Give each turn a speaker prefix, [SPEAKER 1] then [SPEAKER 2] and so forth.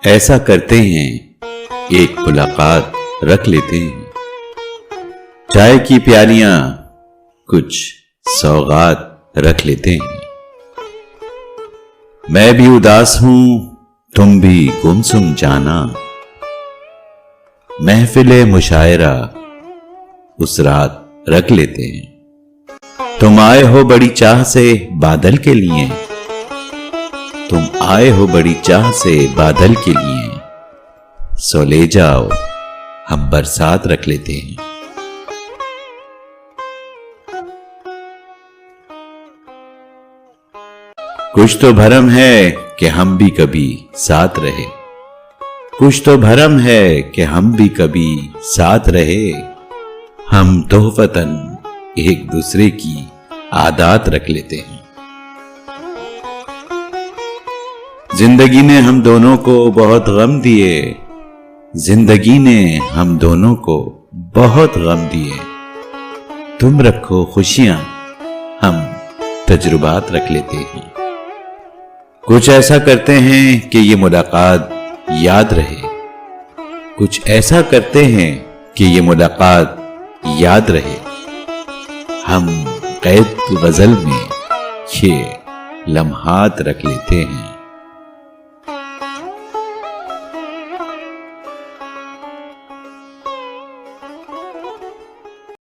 [SPEAKER 1] ایسا کرتے ہیں ایک ملاقات رکھ لیتے ہیں، چائے کی پیالیاں کچھ سوغات رکھ لیتے ہیں۔ میں بھی اداس ہوں تم بھی گمسم جانا، محفل مشاعرہ اس رات رکھ لیتے ہیں۔ تم آئے ہو بڑی چاہ سے بادل کے لیے، تم آئے ہو بڑی چاہ سے بادل کے لیے، سو لے جاؤ ہم برسات رکھ لیتے ہیں۔ کچھ تو بھرم ہے کہ ہم بھی کبھی ساتھ رہے، کچھ تو بھرم ہے کہ ہم بھی کبھی ساتھ رہے، ہم تحفتاً ایک دوسرے کی عادات رکھ لیتے ہیں۔ زندگی نے ہم دونوں کو بہت غم دیے، زندگی نے ہم دونوں کو بہت غم دیے، تم رکھو خوشیاں ہم تجربات رکھ لیتے ہیں۔ کچھ ایسا کرتے ہیں کہ یہ ملاقات یاد رہے، کچھ ایسا کرتے ہیں کہ یہ ملاقات یاد رہے، ہم قید غزل میں یہ لمحات رکھ لیتے ہیں۔